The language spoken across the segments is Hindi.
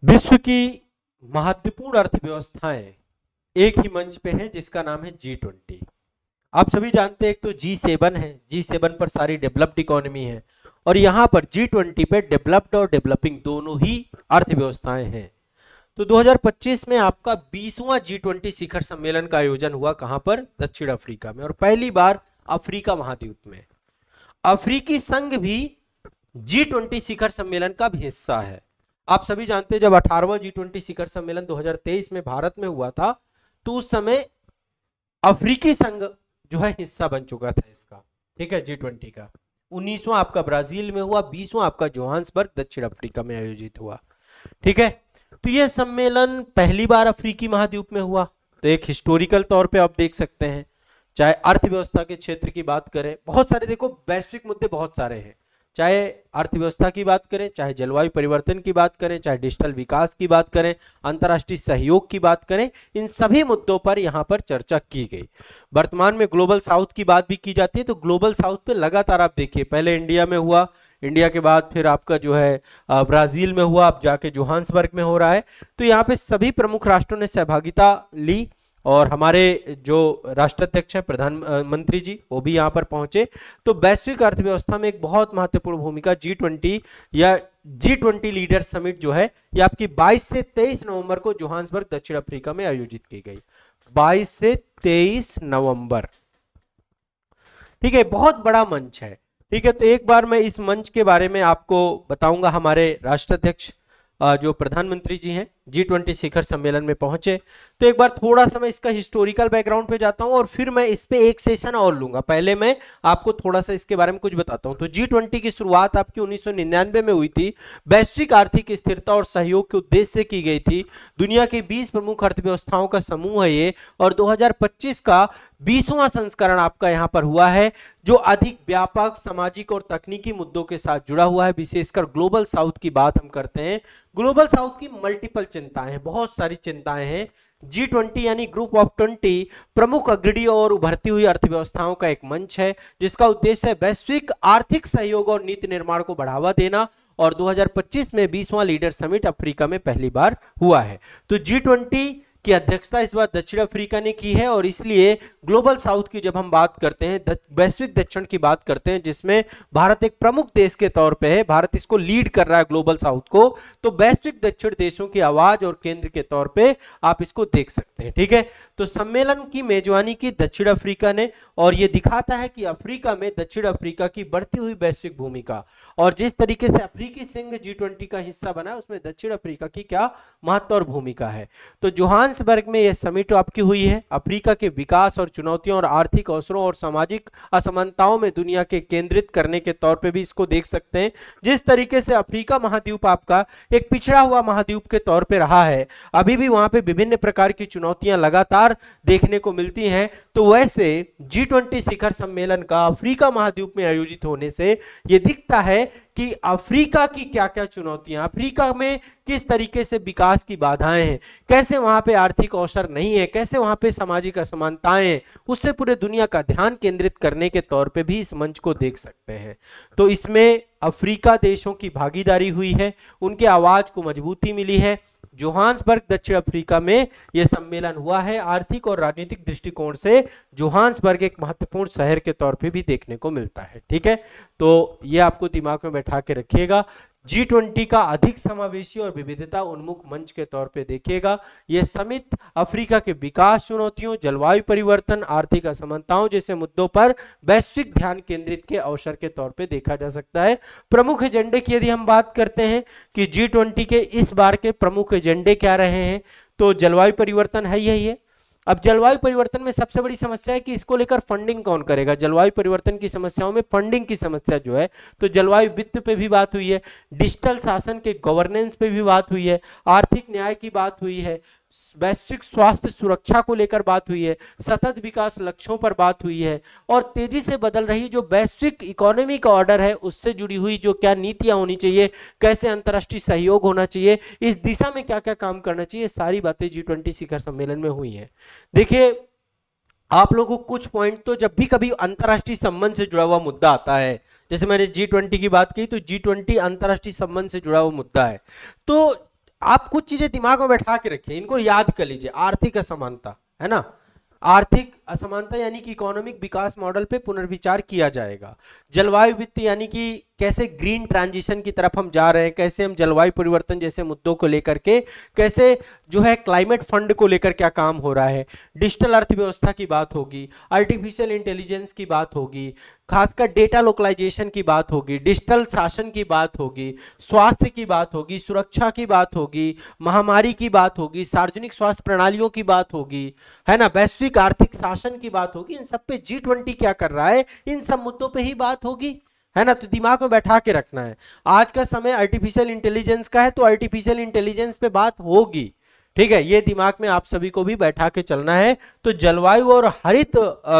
विश्व की महत्वपूर्ण अर्थव्यवस्थाएं एक ही मंच पे हैं जिसका नाम है G20। आप सभी जानते हैं एक तो G7 है, G7 पर सारी डेवलप्ड इकोनॉमी है और यहाँ पर G20 पे डेवलप्ड और डेवलपिंग दोनों ही अर्थव्यवस्थाएं हैं। तो 2025 में आपका 20वां G20 शिखर सम्मेलन का आयोजन हुआ कहां पर? दक्षिण अफ्रीका में, और पहली बार अफ्रीका महाद्वीप में। अफ्रीकी संघ भी G20 शिखर सम्मेलन का भी हिस्सा है। आप सभी जानते हैं जब 18वां G20 शिखर सम्मेलन 2023 में भारत में हुआ था तो उस समय अफ्रीकी संघ जो है हिस्सा बन चुका था इसका, ठीक है, G20 का। 19वां आपका ब्राजील में हुआ, 20वां आपका जोहान्सबर्ग दक्षिण अफ्रीका में आयोजित हुआ, ठीक है। तो यह सम्मेलन पहली बार अफ्रीकी महाद्वीप में हुआ, तो एक हिस्टोरिकल तौर पे आप देख सकते हैं। चाहे अर्थव्यवस्था के क्षेत्र की बात करें, बहुत सारे देखो वैश्विक मुद्दे बहुत सारे हैं, चाहे अर्थव्यवस्था की बात करें, चाहे जलवायु परिवर्तन की बात करें, चाहे डिजिटल विकास की बात करें, अंतर्राष्ट्रीय सहयोग की बात करें, इन सभी मुद्दों पर यहां पर चर्चा की गई। वर्तमान में ग्लोबल साउथ की बात भी की जाती है, तो ग्लोबल साउथ पे लगातार आप देखिए, पहले इंडिया में हुआ, इंडिया के बाद फिर आपका जो है ब्राजील में हुआ, अब जाके जोहान्सबर्ग में हो रहा है। तो यहाँ पे सभी प्रमुख राष्ट्रों ने सहभागिता ली और हमारे जो राष्ट्राध्यक्ष है प्रधानमंत्री जी वो भी यहाँ पर पहुंचे। तो वैश्विक अर्थव्यवस्था में एक बहुत महत्वपूर्ण भूमिका G20 या G20 लीडर समिट जो है ये आपकी 22 से 23 नवंबर को जोहान्सबर्ग दक्षिण अफ्रीका में आयोजित की गई। 22 से 23 नवंबर, ठीक है, बहुत बड़ा मंच है, ठीक है। तो एक बार मैं इस मंच के बारे में आपको बताऊंगा। हमारे राष्ट्राध्यक्ष जो प्रधानमंत्री जी हैं G20 शिखर सम्मेलन में पहुंचे, तो एक बार थोड़ा सा मैं इसका हिस्टोरिकल बैकग्राउंड पे जाता हूं और फिर मैं इस पे एक सेशन और लूंगा। पहले मैं आपको थोड़ा सा इसके बारे में कुछ बताता हूं। तो G20 की शुरुआत आपकी 1999 में हुई थी, वैश्विक आर्थिक स्थिरता और सहयोग के उद्देश्य से की गई थी। दुनिया की 20 प्रमुख अर्थव्यवस्थाओं का समूह है ये, और 2025 का 20वां संस्करण आपका यहाँ पर हुआ है, जो अधिक व्यापक सामाजिक और तकनीकी मुद्दों के साथ जुड़ा हुआ है। विशेषकर ग्लोबल साउथ की बात हम करते हैं। ग्लोबल साउथ की मल्टीपल चिंताएं हैं, बहुत सारी चिंताएं हैं। G20 यानी ग्रुप ऑफ 20 प्रमुख अग्रणी और उभरती हुई अर्थव्यवस्थाओं का एक मंच है जिसका उद्देश्य है वैश्विक आर्थिक सहयोग और नीति निर्माण को बढ़ावा देना। और 2025 में 20वां लीडर समिट अफ्रीका में पहली बार हुआ है। तो G20 की अध्यक्षता इस बार दक्षिण अफ्रीका ने की है, और इसलिए ग्लोबल साउथ की जब हम बात करते हैं, वैश्विक दक्षिण की बात करते हैं, जिसमें भारत एक प्रमुख देश के तौर पे है, भारत इसको लीड कर रहा है ग्लोबल साउथ को, तो वैश्विक दक्षिण देशों की आवाज और केंद्र के तौर पे आप इसको देख सकते हैं, ठीक है। तो सम्मेलन की मेजबानी की दक्षिण अफ्रीका ने, और यह दिखाता है कि अफ्रीका में दक्षिण अफ्रीका की बढ़ती हुई वैश्विक भूमिका, और जिस तरीके से अफ्रीकी संघ G20 का हिस्सा बना है उसमें दक्षिण अफ्रीका की क्या महत्व और भूमिका है। तो जोहान्सबर्ग में यह समिट आपकी हुई है। अफ्रीका के विकास और चुनौतियों और आर्थिक अवसरों और सामाजिक असमानताओं में दुनिया के केंद्रित करने के तौर पे भी इसको देख सकते हैं। जिस तरीके से अफ्रीका महाद्वीप आपका एक पिछड़ा हुआ महाद्वीप के तौर पे रहा है, अभी भी वहां पे विभिन्न प्रकार की चुनौतियां लगातार देखने को मिलती हैं, तो वैसे G20 शिखर सम्मेलन का अफ्रीका महाद्वीप में आयोजित होने से यह दिखता है कि अफ्रीका की क्या क्या चुनौतियां, अफ्रीका में किस तरीके से विकास की बाधाएं हैं, कैसे वहां पे आर्थिक अवसर नहीं है, कैसे वहां पे सामाजिक असमानताएं हैं, उससे पूरे दुनिया का ध्यान केंद्रित करने के तौर पे भी इस मंच को देख सकते हैं। तो इसमें अफ्रीका देशों की भागीदारी हुई है, उनके आवाज को मजबूती मिली है। जोहान्सबर्ग दक्षिण अफ्रीका में यह सम्मेलन हुआ है। आर्थिक और राजनीतिक दृष्टिकोण से जोहान्सबर्ग एक महत्वपूर्ण शहर के तौर पे भी देखने को मिलता है, ठीक है। तो ये आपको दिमाग में बैठा के रखिएगा। G20 का अधिक समावेशी और विविधता उन्मुख मंच के तौर पे देखिएगा। यह समिट अफ्रीका के विकास चुनौतियों, जलवायु परिवर्तन, आर्थिक असमानताओं जैसे मुद्दों पर वैश्विक ध्यान केंद्रित के अवसर के तौर पे देखा जा सकता है। प्रमुख एजेंडे की यदि हम बात करते हैं कि G20 के इस बार के प्रमुख एजेंडे क्या रहे हैं, तो जलवायु परिवर्तन है यही है। अब जलवायु परिवर्तन में सबसे बड़ी समस्या है कि इसको लेकर फंडिंग कौन करेगा। जलवायु परिवर्तन की समस्याओं में फंडिंग की समस्या जो है, तो जलवायु वित्त पे भी बात हुई है, डिजिटल शासन के गवर्नेंस पे भी बात हुई है, आर्थिक न्याय की बात हुई है, वैश्विक स्वास्थ्य सुरक्षा को लेकर बात हुई है, सतत विकास लक्ष्यों पर बात हुई है, और तेजी से बदल रही जो वैश्विक इकोनॉमी का ऑर्डर है उससे जुड़ी हुई जो क्या नीतियां होनी चाहिए, कैसे अंतर्राष्ट्रीय सहयोग होना चाहिए, इस दिशा में क्या क्या काम करना चाहिए, सारी बातें G20 शिखर सम्मेलन में हुई है। देखिए आप लोगों को कुछ पॉइंट, तो जब भी कभी अंतर्राष्ट्रीय संबंध से जुड़ा हुआ मुद्दा आता है, जैसे मैंने G20 की बात की, तो G20 अंतर्राष्ट्रीय संबंध से जुड़ा हुआ मुद्दा है, तो आप कुछ चीजें दिमाग में बैठा के रखिए, इनको याद कर लीजिए। आर्थिक असमानता है ना, आर्थिक असमानता यानी कि इकोनॉमिक विकास मॉडल पे पुनर्विचार किया जाएगा। जलवायु वित्त यानी कि कैसे ग्रीन ट्रांजिशन की तरफ हम जा रहे हैं, कैसे हम जलवायु परिवर्तन जैसे मुद्दों को लेकर के, कैसे जो है क्लाइमेट फंड को लेकर क्या काम हो रहा है। डिजिटल अर्थव्यवस्था की बात होगी, आर्टिफिशियल इंटेलिजेंस की बात होगी, खासकर डेटा लोकलाइजेशन की बात होगी, डिजिटल शासन की बात होगी, स्वास्थ्य की बात होगी, सुरक्षा की बात होगी, महामारी की बात होगी, सार्वजनिक स्वास्थ्य प्रणालियों की बात होगी, है ना, वैश्विक आर्थिक शासन की बात होगी। इन सब पे G20 क्या कर रहा है, इन सब मुद्दों पे ही बात होगी, है ना। तो दिमाग में बैठा के रखना है। आज का समय आर्टिफिशियल इंटेलिजेंस का है, तो आर्टिफिशियल इंटेलिजेंस पे बात होगी, ठीक है। ये दिमाग में आप सभी को भी बैठा के चलना है। तो जलवायु और हरित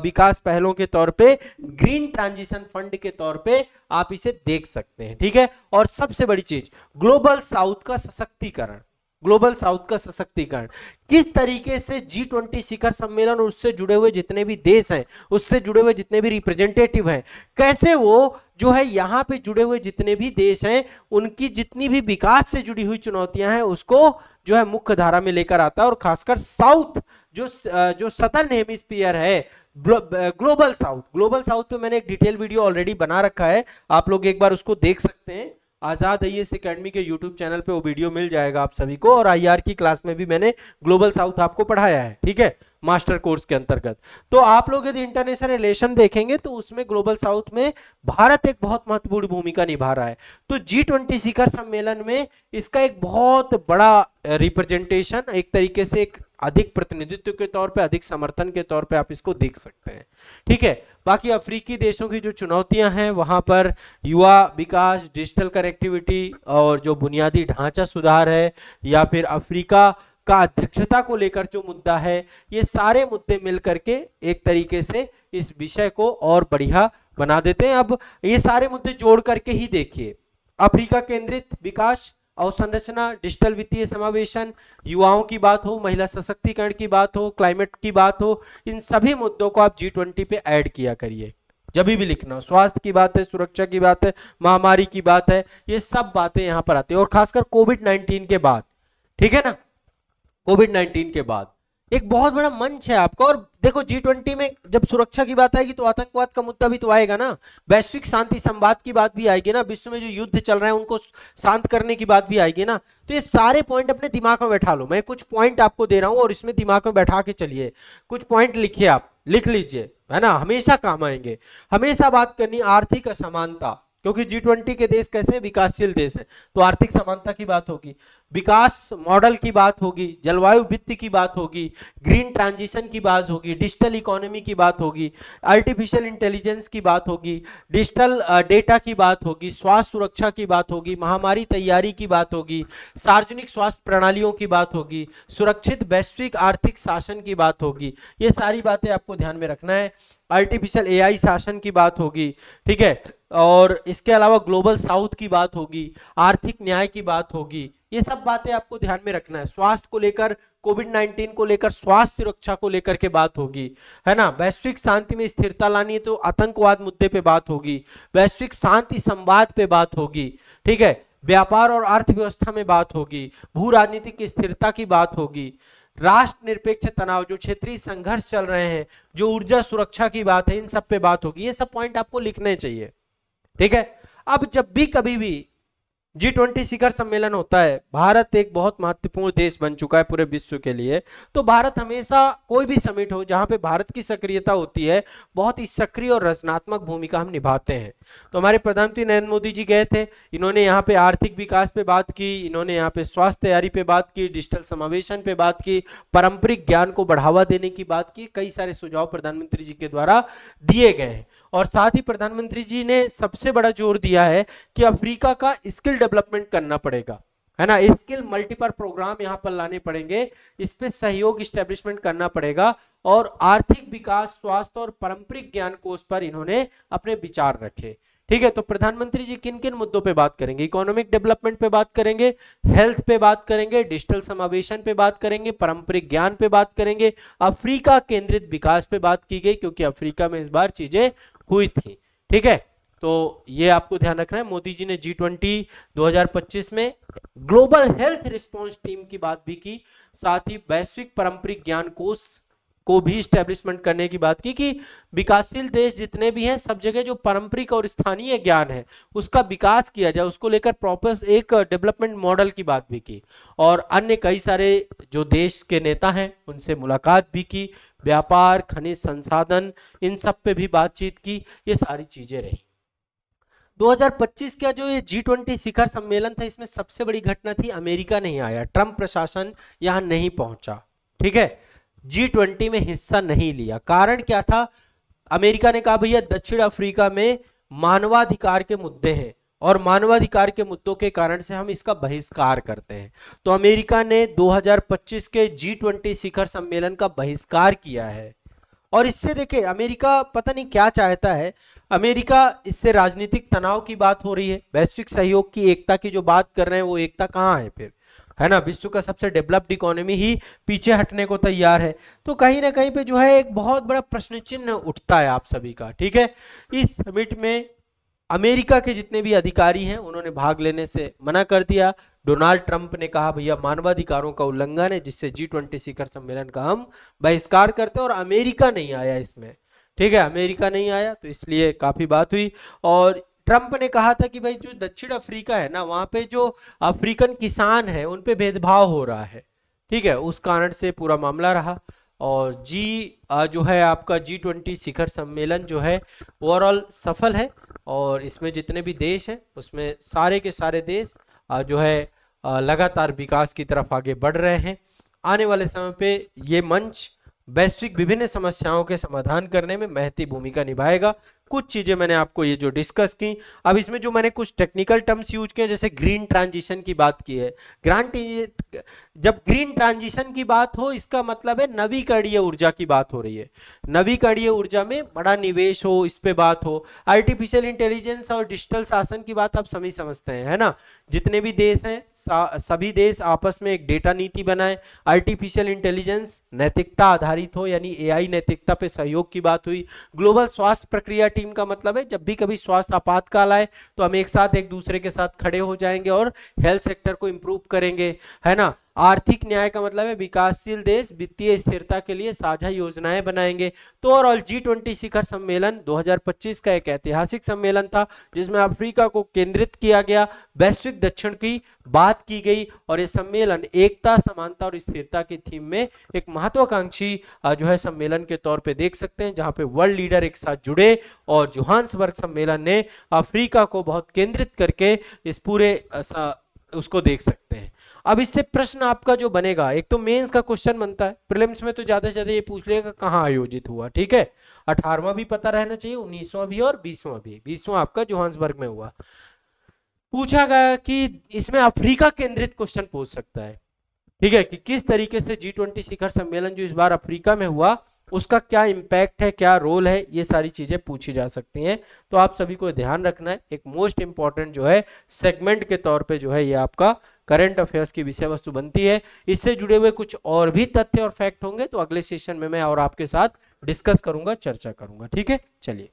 विकास पहलों के तौर पे, ग्रीन ट्रांजिशन फंड के तौर पे आप इसे देख सकते हैं, ठीक है। और सबसे बड़ी चीज, ग्लोबल साउथ का सशक्तिकरण, ग्लोबल साउथ का सशक्तिकरण किस तरीके से G20 शिखर सम्मेलन और उससे जुड़े हुए जितने भी देश हैं, उससे जुड़े हुए जितने भी रिप्रेजेंटेटिव हैं, कैसे वो जो है यहाँ पे जुड़े हुए जितने भी देश हैं, उनकी जितनी भी विकास से जुड़ी हुई चुनौतियां हैं उसको जो है मुख्य धारा में लेकर आता है। और खासकर साउथ जो सदर्न हेमिस्फीयर है, ग्लोबल साउथ पे मैंने एक डिटेल वीडियो ऑलरेडी बना रखा है, आप लोग एक बार उसको देख सकते हैं। आजाद आईएएस एकेडमी के यूट्यूब चैनल पे वो वीडियो मिल जाएगा आप सभी को। और आईआर की क्लास में भी मैंने ग्लोबल साउथ आपको पढ़ाया है, ठीक है, मास्टर कोर्स के अंतर्गत। तो आप लोग यदि इंटरनेशनल रिलेशन देखेंगे तो उसमें ग्लोबल साउथ में भारत एक बहुत महत्वपूर्ण भूमिका निभा रहा है। तो G20 शिखर सम्मेलन में इसका एक बहुत बड़ा रिप्रेजेंटेशन, एक तरीके से एक अधिक प्रतिनिधित्व के तौर पे, अधिक समर्थन के तौर पे आप इसको देख सकते हैं, ठीक है। बाकी अफ्रीकी देशों की जो चुनौतियां हैं वहां पर युवा विकास, डिजिटल कनेक्टिविटी और जो बुनियादी ढांचा सुधार है, या फिर अफ्रीका का अध्यक्षता को लेकर जो मुद्दा है, ये सारे मुद्दे मिल करके एक तरीके से इस विषय को और बढ़िया बना देते हैं। अब ये सारे मुद्दे जोड़ करके ही देखिए, अफ्रीका केंद्रित विकास, अवसंरचना, डिजिटल वित्तीय समावेशन, युवाओं की बात हो, महिला सशक्तिकरण की बात हो, क्लाइमेट की बात हो, इन सभी मुद्दों को आप G20 पे ऐड किया करिए जब भी लिखना। स्वास्थ्य की बात है, सुरक्षा की बात है, महामारी की बात है, ये सब बातें यहां पर आती है। और खासकर कोविड-19 के बाद, ठीक है ना, कोविड-19 के बाद एक बहुत बड़ा मंच है आपका। और देखो G20 में जब सुरक्षा की बात आएगी तो आतंकवाद का मुद्दा भी तो आएगा ना, वैश्विक शांति संवाद की बात भी आएगी ना, विश्व में जो युद्ध चल रहे हैं उनको शांत करने की बात भी आएगी ना। तो ये सारे पॉइंट अपने दिमाग में बैठा लो। मैं कुछ पॉइंट आपको दे रहा हूं और इसमें दिमाग में बैठा के चलिए, कुछ पॉइंट लिखिए, आप लिख लीजिए, है ना, हमेशा काम आएंगे। हमेशा बात करनी आर्थिक असमानता, क्योंकि G20 के देश कैसे विकासशील देश हैं, तो आर्थिक समानता की बात होगी, विकास मॉडल की बात होगी, जलवायु वित्त की बात होगी, ग्रीन ट्रांजिशन की बात होगी, डिजिटल इकोनॉमी की बात होगी, आर्टिफिशियल इंटेलिजेंस की बात होगी, डिजिटल डेटा की बात होगी, स्वास्थ्य सुरक्षा की बात होगी, महामारी तैयारी की बात होगी, सार्वजनिक स्वास्थ्य प्रणालियों की बात होगी, सुरक्षित वैश्विक आर्थिक शासन की बात होगी। ये सारी बातें आपको ध्यान में रखना है। आर्टिफिशियल AI शासन की बात होगी, ठीक है, और इसके अलावा ग्लोबल साउथ की बात होगी, आर्थिक न्याय की बात होगी। ये सब बातें आपको ध्यान में रखना है। स्वास्थ्य को लेकर, कोविड-19 को लेकर, स्वास्थ्य सुरक्षा को लेकर के बात होगी, है ना। वैश्विक शांति में स्थिरता लानी है तो आतंकवाद मुद्दे पे बात होगी, वैश्विक शांति संवाद पे बात होगी, ठीक है, व्यापार और अर्थव्यवस्था में बात होगी, भू राजनीतिक स्थिरता की बात होगी, राष्ट्र निरपेक्ष तनाव, जो क्षेत्रीय संघर्ष चल रहे हैं, जो ऊर्जा सुरक्षा की बात है, इन सब पे बात होगी। ये सब पॉइंट आपको लिखने चाहिए, ठीक है। अब जब भी कभी भी G20 शिखर सम्मेलन होता है, भारत एक बहुत महत्वपूर्ण देश बन चुका है पूरे विश्व के लिए। तो भारत हमेशा, कोई भी समिट हो जहां पे भारत की सक्रियता होती है, बहुत ही सक्रिय और रचनात्मक भूमिका हम निभाते हैं। तो हमारे प्रधानमंत्री नरेंद्र मोदी जी गए थे, इन्होंने यहाँ पे आर्थिक विकास पे बात की, इन्होंने यहाँ पे स्वास्थ्य तैयारी पे बात की, डिजिटल समावेशन पे बात की, पारंपरिक ज्ञान को बढ़ावा देने की बात की। कई सारे सुझाव प्रधानमंत्री जी के द्वारा दिए गए हैं। और साथ ही प्रधानमंत्री जी ने सबसे बड़ा जोर दिया है कि अफ्रीका का स्किल डेवलपमेंट करना पड़ेगा, है ना, स्किल मल्टीपल प्रोग्राम यहाँ पर लाने पड़ेंगे, इस पे सहयोग स्टैब्लिशमेंट करना पड़ेगा। और आर्थिक विकास, स्वास्थ्य और पारंपरिक ज्ञान कोष पर इन्होंने अपने विचार रखे, ठीक है। तो प्रधानमंत्री जी किन किन मुद्दों पे बात करेंगे? इकोनॉमिक डेवलपमेंट पे बात करेंगे, हेल्थ पे बात करेंगे, डिजिटल समावेशन पे बात करेंगे, पारंपरिक ज्ञान पे बात करेंगे, अफ्रीका केंद्रित विकास पे बात की गई, क्योंकि अफ्रीका में इस बार चीजें हुई थी, ठीक है। तो ये आपको ध्यान रखना है। मोदी जी ने G20 2025 में ग्लोबल हेल्थ रिस्पॉन्स टीम की बात भी की, साथ ही वैश्विक पारंपरिक ज्ञान कोष को भी इस्टेब्लिशमेंट करने की बात की कि विकासशील देश जितने भी हैं सब जगह जो पारंपरिक और स्थानीय ज्ञान है उसका विकास किया जाए, उसको लेकर प्रॉपर एक डेवलपमेंट मॉडल की बात भी की। और अन्य कई सारे जो देश के नेता हैं उनसे मुलाकात भी की, व्यापार, खनिज संसाधन, इन सब पे भी बातचीत की। ये सारी चीजें रही। 2025 का जो ये G20 शिखर सम्मेलन था, इसमें सबसे बड़ी घटना थी अमेरिका नहीं आया, ट्रंप प्रशासन यहां नहीं पहुंचा। ठीक है, G20 में हिस्सा नहीं लिया। कारण क्या था? अमेरिका ने कहा भैया दक्षिण अफ्रीका में मानवाधिकार के मुद्दे हैं और मानवाधिकार के मुद्दों के कारण से हम इसका बहिष्कार करते हैं। तो अमेरिका ने 2025 के G20 शिखर सम्मेलन का बहिष्कार किया है। और इससे देखिए अमेरिका पता नहीं क्या चाहता है। अमेरिका इससे राजनीतिक तनाव की बात हो रही है, वैश्विक सहयोग की, एकता की जो बात कर रहे हैं वो एकता कहाँ है फिर, है ना? विश्व का सबसे डेवलप्ड इकोनॉमी ही पीछे हटने को तैयार है। तो कहीं ना कहीं पे जो है एक बहुत बड़ा प्रश्न चिन्ह उठता है आप सभी का। ठीक है, इस समिट में अमेरिका के जितने भी अधिकारी हैं उन्होंने भाग लेने से मना कर दिया। डोनाल्ड ट्रंप ने कहा भैया मानवाधिकारों का उल्लंघन है, जिससे G20 शिखर सम्मेलन का हम बहिष्कार करते हैं। और अमेरिका नहीं आया इसमें। ठीक है, अमेरिका नहीं आया तो इसलिए काफी बात हुई। और ट्रंप ने कहा था कि भाई जो दक्षिण अफ्रीका है ना, वहां पे जो अफ्रीकन किसान है उन पे भेदभाव हो रहा है। ठीक है, उस कारण से पूरा मामला रहा। और जो है आपका G20 शिखर सम्मेलन जो है ओवरऑल सफल है। और इसमें जितने भी देश हैं उसमें सारे के सारे देश जो है लगातार विकास की तरफ आगे बढ़ रहे हैं। आने वाले समय पे ये मंच वैश्विक विभिन्न समस्याओं के समाधान करने में महती भूमिका निभाएगा। कुछ चीजें मैंने आपको ये जो डिस्कस की। अब इसमें जो मैंने कुछ टेक्निकल टर्म्स यूज किए, जैसे ग्रीन ट्रांजिशन की बात की है। जब ग्रीन ट्रांजिशन की बात हो इसका मतलब है नवीकरणीय ऊर्जा की बात हो रही है। नवीकरणीय ऊर्जा में बड़ा निवेश हो, इस पे बात हो। आर्टिफिशियल इंटेलिजेंस और डिजिटल शासन की बात आप सभी समझते हैं, है ना? जितने भी देश हैं सभी देश आपस में एक डेटा नीति बनाए। आर्टिफिशियल इंटेलिजेंस नैतिकता आधारित हो, यानी AI नैतिकता पे सहयोग की बात हुई। ग्लोबल स्वास्थ्य प्रक्रिया टीम का मतलब है जब भी कभी स्वास्थ्य आपातकाल आए तो हम एक साथ एक दूसरे के साथ खड़े हो जाएंगे और हेल्थ सेक्टर को इंप्रूव करेंगे, है ना? आर्थिक न्याय का मतलब है विकासशील देश वित्तीय स्थिरता के लिए साझा योजनाएं बनाएंगे। तो ओवरऑल G20 शिखर सम्मेलन 2025 का एक ऐतिहासिक सम्मेलन था जिसमें अफ्रीका को केंद्रित किया गया, वैश्विक दक्षिण की बात की गई। और ये सम्मेलन एकता, समानता और स्थिरता की थीम में एक महत्वाकांक्षी जो है सम्मेलन के तौर पे देख सकते हैं, जहां पे वर्ल्ड लीडर एक साथ जुड़े। और जोहान्सबर्ग सम्मेलन ने अफ्रीका को बहुत केंद्रित करके इस पूरे उसको देख सकते हैं। अब इससे प्रश्न आपका जो बनेगा, एक तो मेंस का क्वेश्चन बनता है, प्रीलिम्स में तो ज्यादा से ज्यादा ये पूछ लेगा कहाँ आयोजित हुआ। ठीक है, 18वां भी पता रहना चाहिए, 19वां भी और 20वां भी। 20वां आपका जोहान्सबर्ग में हुआ। पूछा गया कि इसमें अफ्रीका केंद्रित क्वेश्चन पूछ सकता है। ठीक है, कि किस तरीके से G20 शिखर सम्मेलन जो इस बार अफ्रीका में हुआ उसका क्या इंपैक्ट है, क्या रोल है, ये सारी चीजें पूछी जा सकती हैं। तो आप सभी को ध्यान रखना है। एक मोस्ट इंपॉर्टेंट जो है सेगमेंट के तौर पे जो है ये आपका करंट अफेयर्स की विषय वस्तु बनती है। इससे जुड़े हुए कुछ और भी तथ्य और फैक्ट होंगे तो अगले सेशन में मैं और आपके साथ डिस्कस करूंगा, चर्चा करूंगा। ठीक है, चलिए।